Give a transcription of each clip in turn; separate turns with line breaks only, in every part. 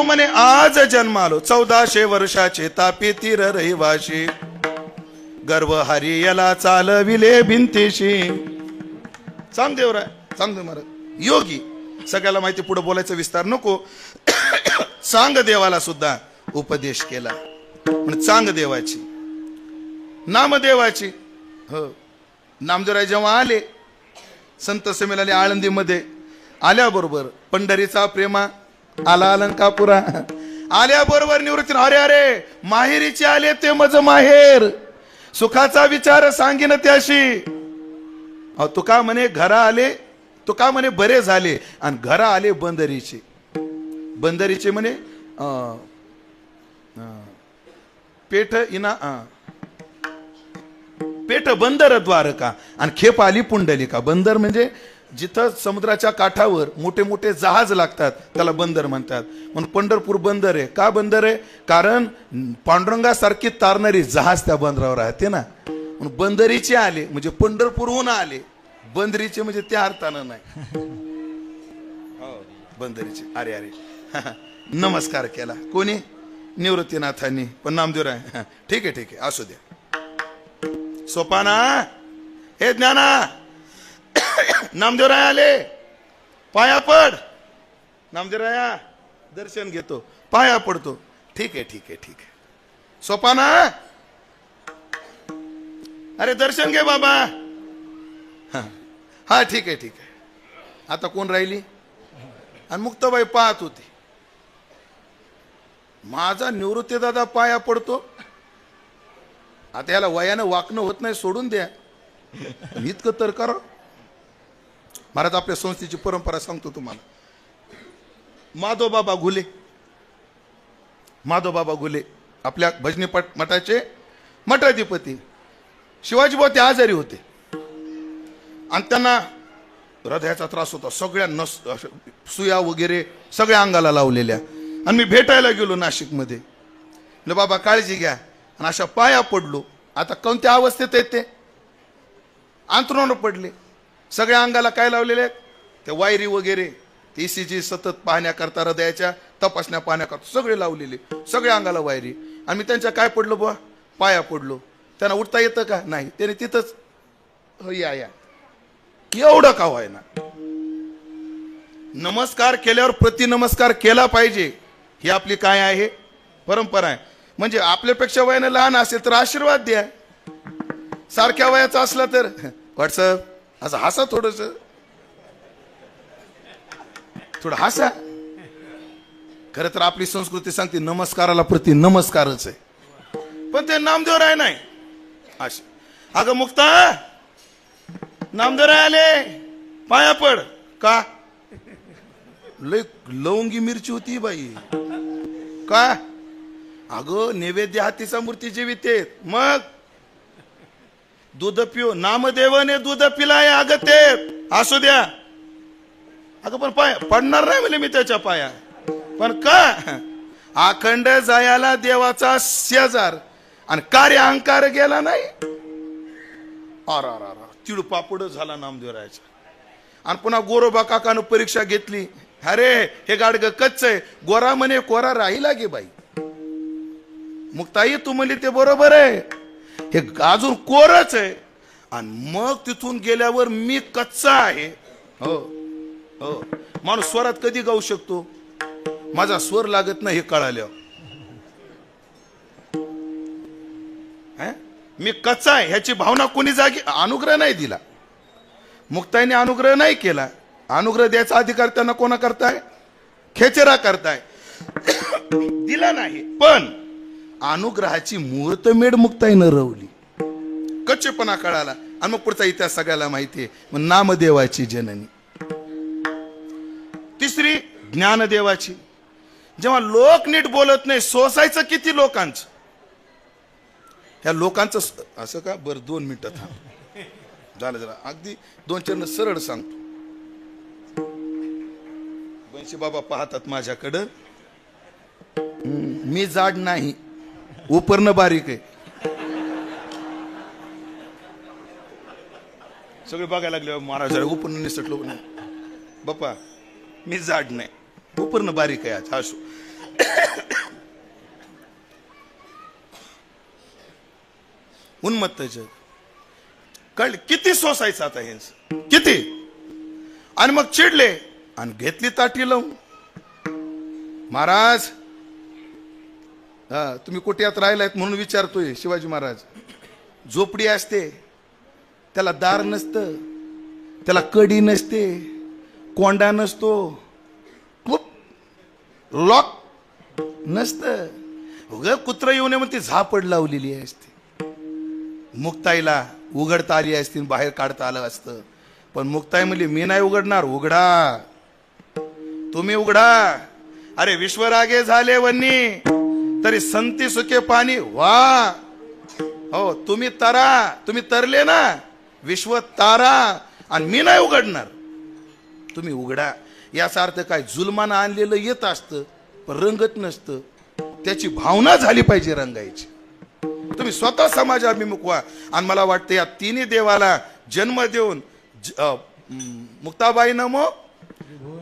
म्हणे आज जन्मालो 1400 वर्षाचे तापी तीर रहिवाशी गर्व हरी याला चालविले भिंतीशी. सांग देवराय, सांग महाराज. योगी सगळ्याला माहिती, पुढे बोलायचा विस्तार नको. चांग देवाला सुद्धा उपदेश केला. म्हणजे चांग देवाची, नामदेवाची. हो, नामदेवराय जेव्हा आले संत संमेलनाने आळंदीमध्ये, आल्याबरोबर पंढरीचा प्रेमा आला अलंकापुरा, आल्याबरोबर निवृत्ती. अरे अरे माहेरीचे आले ते मज माहेर, सुखाचा विचार सांगीन त्याशी. तुका म्हणे घरा आले, तुका म्हणे बरे झाले, आणि घरा आले बंदरीचे. बंदरीचे म्हणे पेठ इना पेठ बंदर द्वारका, आणि खेप आली पुंडलिका. बंदर म्हणजे जिथं समुद्राच्या काठावर मोठे मोठे जहाज लागतात त्याला बंदर म्हणतात. म्हणून पंढरपूर बंदर आहे. का बंदर आहे? कारण पांडुरंगासारखी तारणारी जहाज त्या बंदरावर राहते ना. म्हणून बंदरीचे आले म्हणजे पंढरपूरहून आले. बंदरीचे म्हणजे त्या अर्थानं नाही. बंदरीचे. अरे अरे नमस्कार केला कोणी? निवृत्तीनाथांनी. पण नामदेवराय ठीक आहे ठीक आहे असू द्या. सोपाना हे ज्ञाना, नामदेवराय आले, पाया पड. नामदेवराया दर्शन घेतो, पाया पडतो. ठीक आहे ठीक आहे ठीक आहे. सोपाना अरे दर्शन घे बाबा. हा ठीक आहे ठीक आहे. आता कोण राहिली? आणि मुक्ताबाई पाहत होती. माझा निवृत्ती दादा पाया पडतो. आता याला वयानं वाकणं होत नाही, सोडून द्या. इतकं तर करा. महाराज आपल्या संस्थेची परंपरा सांगतो तुम्हाला. माधवबाबा घुले, माधवबाबा घुले आपल्या भजनी मठाचे मठाधिपती. शिवाजीभाऊ ते आजारी होते आणि त्यांना हृदयाचा त्रास होता. सगळ्या नस सुया वगैरे सगळ्या अंगाला लावलेल्या. आणि मी भेटायला गेलो नाशिकमध्ये. म्हटलं बाबा काळजी घ्या. आणि अशा पाया पडलो. आता कोणत्या अवस्थेत आहेत ते? अंथरुणावर पडले. सगळ्या अंगाला काय लावलेले? ते वायरी वगैरे, ECG सतत पाहण्याकरता, हृदयाच्या तपासण्या पाहण्याकरता सगळे लावलेले, सगळ्या अंगाला वायरी. आणि मी त्यांच्या काय पडलो बुवा? पाया पडलो. त्यांना उठता येतं का? नाही. त्याने तिथंच या या एवढं का व्हायना. नमस्कार केल्यावर प्रतिनमस्कार केला पाहिजे. ही आपली काय आहे? परंपरा आहे. म्हणजे आपल्यापेक्षा वयाने लहान असेल तर आशीर्वाद द्या. सारख्या वयाचा असला तर व्हॉट्सअप असं हसा, थोडस थोडं हसा. खरं तर आपली संस्कृती सांगते नमस्काराला प्रति नमस्कारच आहे. पण ते नामदेवराय नाही असे. अगं मुक्ता, नामदेवराय आले, पाया पड. का? लय लवंगी मिरची होती बाई. का? अगं नैवेद्य हातीचा मूर्ती जीवितेत. मग दूध पिओ, नामदेवाने दूध पिलाय अगं ते. असू द्या. अगं पण पाया पडणार नाही म्हणजे मी त्याच्या पाया. पण का? अखंड जायाला देवाचा शेजार आणि कार्य अहंकार गेला नाही. अर तिळपापड झाला नामदेवरायाचा. आणि पुन्हा गोरोबा काकानं परीक्षा घेतली. अरे हे गाडग कच्च आहे. गोरा म्हणे कोरा राहिला गे बाई. मुक्ताई तू म्हणली ते बरोबर आहे. हे अजून कोरच आहे. आणि मग तिथून गेल्यावर मी कच्चा आहे. हो हो. माणूस स्वरात कधी गाऊ शकतो? माझा स्वर लागत नाही हे कळाल्यावर. मी कच्चा आहे ह्याची भावना कोणी जागी अनुग्रह नाही दिला. मुक्ताईने अनुग्रह नाही केला. अनुग्रह द्यायचा अधिकार त्यांना कोणा करताय? खेचरा करताय. दिला नाही. पण अनुग्रहाची मुहूर्तमेढ मुक्ताईनं रवली. कच्चेपणा कळाला. आणि मग पुढचा इतिहास सगळ्याला माहिती आहे. मग नामदेवाची जननी. तिसरी ज्ञानदेवाची. जेव्हा लोक नीट बोलत नाही, सोसायचं किती लोकांचं? ह्या लोकांचं असं का? बरं 2 मिनिटं थांब. झालं जरा अगदी 2 चरण सरळ सांगतो. बनशी बाबा पाहतात माझ्याकडं. मी जाड नाही, उपरनं बारीक आहे. सगळे बघायला लागले महाराज उपरनं निसटलो नाही. बाप्पा मी जाड नाही, उपरनं बारीक आहे. आज असो. उन्मत्त जग कळले किती सोसायचं आता हे किती. आणि मग चिडले आणि घेतली ताटी लावून. महाराज तुम्ही कुठ्यात राहिलायत म्हणून विचारतोय. शिवाजी महाराज झोपडी असते त्याला दार नसतं, त्याला कडी नसते, कोंडा नसतो, लॉक नसतं. उगा कुत्र येऊ नये म्हणून ती झापड लावलेली असते. मुक्ताईला उघडता आली असती, बाहेर काढता आलं असतं. पण मुक्ताई म्हणली मी नाही उघडणार. उघडा, तुम्ही उघडा. अरे विश्वरागे झाले वन्नी तरी संती सुखे पाणी वा. हो तुम्ही तरा, तुम्ही तरले ना विश्व तारा, आणि मी नाही उघडणार. तुम्ही उघडा. याचा अर्थ काय, जुलमानं आणलेलं येत असतं पण रंगत नसतं. त्याची भावना झाली पाहिजे रंगायची. तुम्ही स्वतः समाजाभिमुख व्हा. आणि मला वाटतं या तिन्ही देवाला जन्म देऊन मुक्ताबाई नमो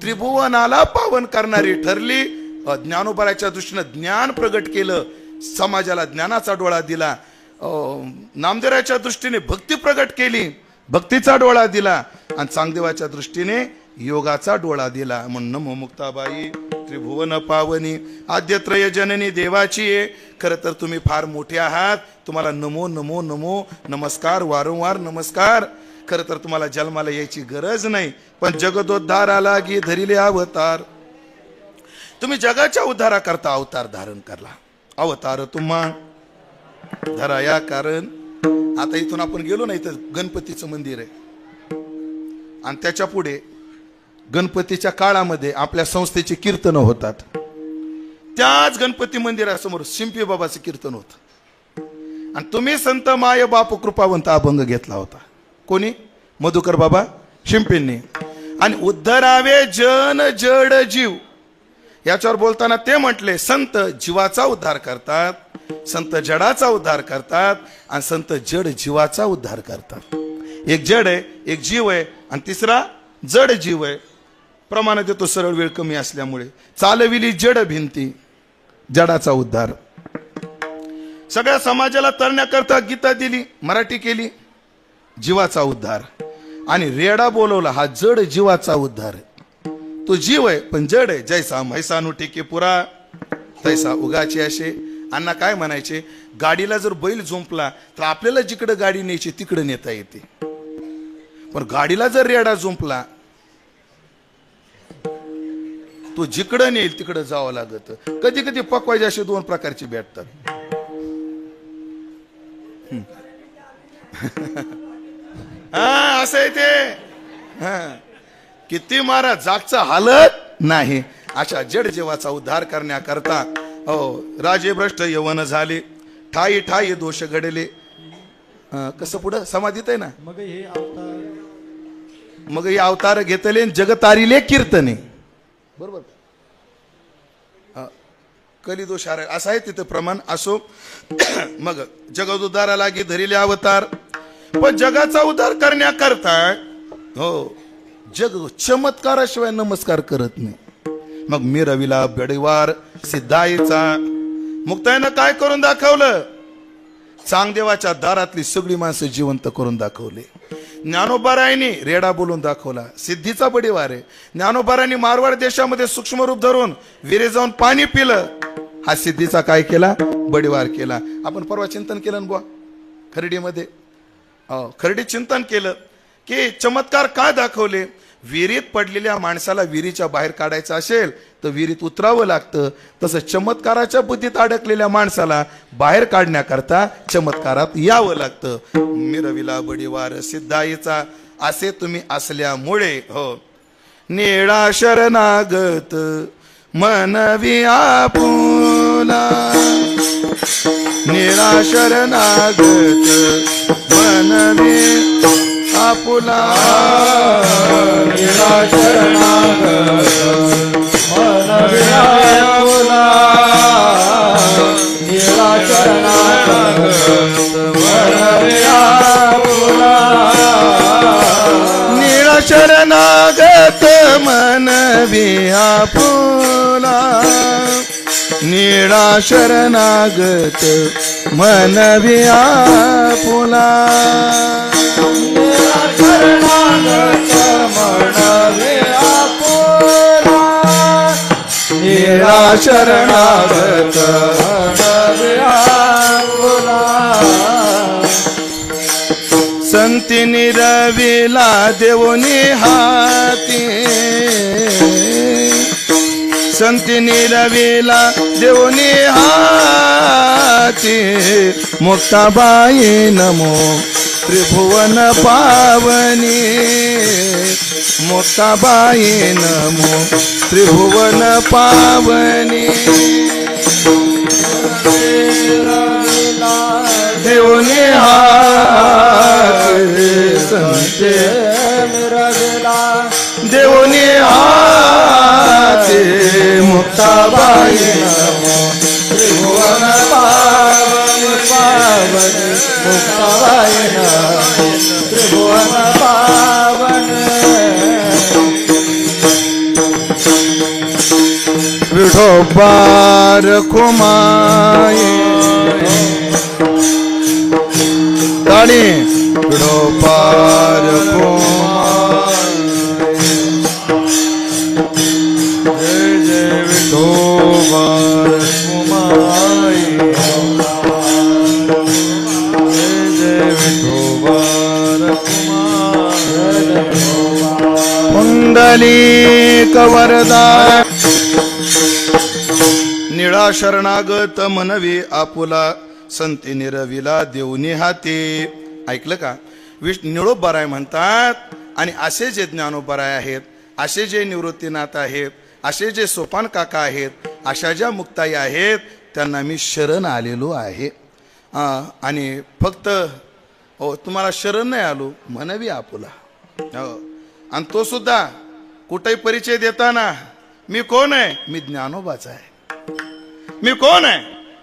त्रिभुवनाला पावन करणारी ठरली. ज्ञानोबराच्या दृष्टीनं ज्ञान प्रगट केलं, समाजाला ज्ञानाचा डोळा दिला. नामदेवाच्या दृष्टीने भक्ती प्रगट केली, भक्तीचा डोळा दिला. आणि चांगदेवाच्या दृष्टीने योगाचा डोळा दिला. म्हणून नमो मुक्ताबाई त्रिभुवन पावनी आद्यत्रय जननी देवाची आहे. खरं तर तुम्ही फार मोठे आहात. तुम्हाला नमो नमो नमो नमस्कार, वारंवार नमस्कार. खरं तर तुम्हाला जन्माला यायची गरज नाही, पण जगदोद्धाराला गी धरिले अवतार. तुम्ही जगाच्या उद्धाराकरता अवतार धारण करला. अवतार तुम्हा धराया कारण. आता इथून आपण गेलो ना, इथं गणपतीचं मंदिर आहे. आणि त्याच्या पुढे गणपतीच्या काळामध्ये आपल्या संस्थेची कीर्तन होतात. त्याच गणपती मंदिरासमोर शिंपी बाबाचं कीर्तन होतं. आणि तुम्ही संत माय बाप कृपावंत अभंग घेतला होता. कोणी? मधुकर बाबा शिंपींनी. आणि उद्धरावे जन जड जीव याच्यावर बोलताना ते म्हटले, संत जीवाचा उद्धार करतात, संत जडाचा उद्धार करतात, आणि संत जड जीवाचा उद्धार करतात. एक जड आहे, एक जीव आहे, आणि तिसरा जड जीव आहे. प्रमाण देतो सरळ, वेळ कमी असल्यामुळे. चालविली जड भिंती, जडाचा उद्धार. सगळ्या समाजाला तरण्याकरता गीता दिली, मराठी केली, जीवाचा उद्धार. आणि रेडा बोलवला, हा जड जीवाचा उद्धार. तो जीव आहे पण जड आहे. जैसा म्हैसानु टिके पुरा तैसा उगाची असे. अण्णा काय म्हणायचे, गाडीला जर बैल झोंपला तर आपल्याला जिकडे गाडी न्यायची तिकडे नेता येते, पण गाडीला जर रेडा झोंपला तो जिकडे नेईल तिकडे जावं लागत. कधी कधी पकवायचे असे दोन प्रकारचे भेटतात. हा असं आहे ते. किती मारा जागचा हालत नाही. अशा जड जीवाचा उद्धार करण्याकरता राजे भ्रष्ट यवन झाले, ठाई ठाई दोष घडले. कसं पुढं समाधीत आहे ना, मग हे अवतार घेतले जगतारिले कीर्तने. बरोबर. कली दोष असं आहे तिथं प्रमाण. असो मग जगद उद्धारा लागी धरिले अवतार. पण जगाचा उद्धार करण्याकरता हो जग चमत्काराशिवाय नमस्कार करत नाही. मग मिरविला बेडीवार सिद्धाईचा. मुक्ताईनं काय करून दाखवलं? चांगदेवाच्या दारातली सगळी माणसं जिवंत करून दाखवले. ज्ञानोबारायांनी रेडा बोलून दाखवला, सिद्धीचा बडीवार आहे. ज्ञानोबारायांनी मारवाड देशामध्ये सूक्ष्म रूप धरून विरे जाऊन पाणी पिलं, हा सिद्धीचा काय केला? बडीवार केला. आपण परवा चिंतन केलं ना बुवा खर्डीमध्ये, खर्डीत चिंतन केलं की चमत्कार काय दाखवले. विहिरीत पडलेल्या माणसाला विहिरीच्या बाहेर काढायचं असेल तर विहिरीत उतरावं लागतं. तसं चमत्काराच्या बुद्धीत अडकलेल्या माणसाला बाहेर काढण्याकरता चमत्कारात यावं लागतं. मिरविला बडीवार सिद्धाईचा असे तुम्ही असल्यामुळे हो निळा शरणागत मनवी आपुला. निळा शरणागत मनवी आपुला. निळा शरणागत मनवी आपुला. निळा शरणागत मनवी आपुला. निळा शरणागत मनवी आपुला. निळा शरणागत मनवी आपुला,
निळा शरणागत मनवी आपुला,
निळा शरणागत
मनवी आपुला.
संती निरविला देवनी हाती, संती निरविला देवनी हाती, मुक्ताबाई नमो त्रिभुवन पावनी, मुक्ताबाई नमो त्रिभुवन पावनी. देवनी हाती संते
मिरविला,
देवनी हाती, मुक्ताबाई
नमो त्रिभुवन पावनी पावनी, मुक्ताबाई नमो त्रिभुवन पावनी.
विठोबार कुमाई ताणी, विठोबार कुमाई, जय जय विठोबार कुमाई, जय जय विठोबार कुमाई. पुंडलिक वरदा निळा शरणागत मनवी आपुला, संती निरविला देवनी हाती. ऐकलं का? निळोबाराय म्हणतात. आणि असे जे ज्ञानोबाराय आहेत, असे जे निवृत्तीनाथ आहेत, असे जे सोपान काका आहेत, अशा ज्या मुक्ताई आहेत, त्यांना मी शरण आलेलो आहे. आणि फक्त हो तुम्हाला शरण नाही आलो, मनवी आपुला. हो, आणि तो सुद्धा कुठेही परिचय देताना मी कोण आहे? मी ज्ञानोबाचा आहे. मी कोण आहे?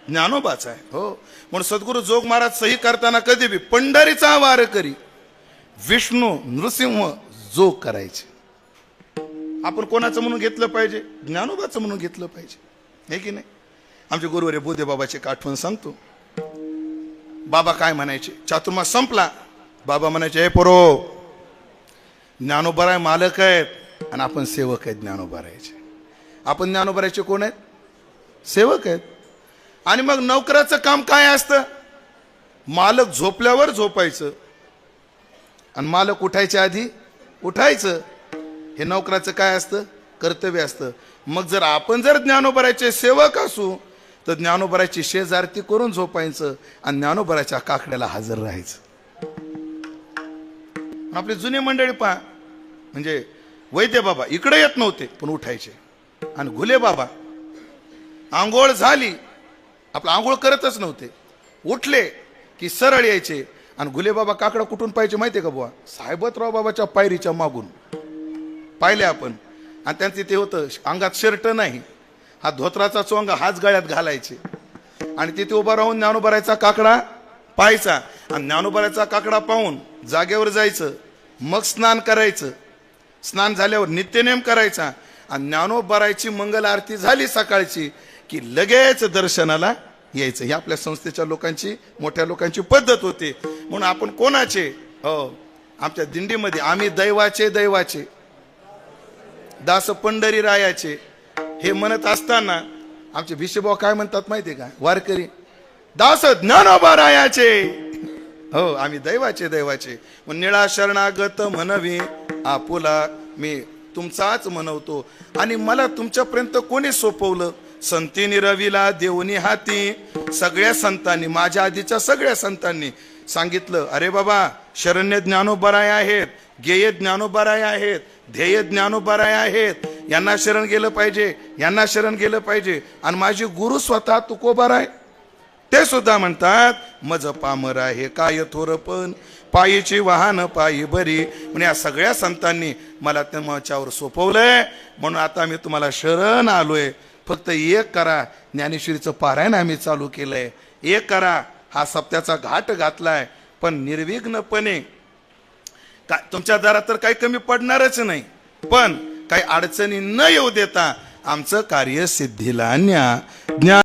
ज्ञानोबाचा आहे. हो, म्हणून सद्गुरू जोग महाराज सही करताना कधी बी पंढरीचा वार करी विष्णू नृसिंह जोग करायचे. आपण कोणाचं म्हणून घेतलं पाहिजे? ज्ञानोबाचं म्हणून घेतलं पाहिजे, हे की नाही? आमचे गुरुवारी बोधे बाबाचे आठवण सांगतो. बाबा काय म्हणायचे? चातुर्मास संपला, बाबा म्हणायचे, हे पोरो, ज्ञानोबाराय मालक आहेत आणि आपण सेवक आहेत ज्ञानोबारायचे. आपण ज्ञानोबारायचे कोण आहेत? सेवक आहेत. आणि मग नोकराचं काम काय असतं? मालक झोपल्यावर झोपायचं आणि मालक उठायच्या आधी उठायचं. हे नोकराचं काय असतं? कर्तव्य असतं. मग जर आपण जर ज्ञानोबारायचे सेवक असू तर ज्ञानोबारायची शेजारती करून झोपायचं आणि ज्ञानोबारायच्या काकड्याला हजर राहायचं. आपली जुनी मंडळी पहा, म्हणजे वैद्य बाबा इकडे येत नव्हते पण उठायचे. आणि घुले बाबा आंघोळ झाली, आपलं आंघोळ करतच नव्हते, उठले की सरळ यायचे. आणि घुले बाबा काकडा कुठून पाहिजे माहितीये का बुवा? साहेबतराव बाबाच्या पायरीच्या मागून पाहिले आपण. आणि त्यांचे ते होतं, अंगात शर्ट नाही, हा धोत्राचा चोंगा हाच गळ्यात घालायचे. आणि तिथे उभा राहून ज्ञानोबारायचा काकडा पाहायचा. आणि ज्ञानोबारायचा काकडा पाहून जागेवर जायचं, मग स्नान करायचं. स्नान झाल्यावर नित्यनेम करायचा. आणि ज्ञानोबारायची मंगल आरती झाली सकाळची की लगेच दर्शनाला यायचं. ही आपल्या संस्थेच्या लोकांची, मोठ्या लोकांची पद्धत होती. म्हणून आपण कोणाचे? हो, आमच्या दिंडीमध्ये आम्ही दैवाचे दैवाचे दास पंढरी रायाचे हे म्हणत असताना आमचे भिशेभाऊ काय म्हणतात माहितीये का? वारकरी दास ज्ञानोबा रायाचे. हो, आम्ही दैवाचे दैवाचे. मग निळा शरणागत म्हणवी आपुला, मी तुमचाच म्हणवतो. आणि मला तुमच्यापर्यंत कोणी सोपवलं? संती निरविला देवनी हाती. सगळ्या संतांनी, माझ्या आधीच्या सगळ्या संतांनी सांगितलं, अरे बाबा, शरण्य ज्ञानोबाराय आहेत, गेय ज्ञानोबाराय आहेत, ध्येय ज्ञानोबाराय आहेत, यांना शरण गेलं पाहिजे, यांना शरण गेलं पाहिजे. आणि माझे गुरु स्वतः तुकोबाराय ते सुद्धा म्हणतात, मज पामर आहे काय थोरपण, पायीची वाहन पायी बरी. म्हणजे या सगळ्या संतांनी मला त्याच्यावर सोपवलंय. म्हणून आता मी तुम्हाला शरण आलोय. फक्त एक करा, ज्ञानेश्वरीचं पारायण आम्ही चालू केलंय, एक करा, हा सप्त्याचा घाट घातलाय. पण निर्विघ्नपणे तुमच्या दारात तर काही कमी पडणारच नाही, पण काही अडचणी न येऊ देता आमचं कार्य सिद्धीला न्या. ज्ञान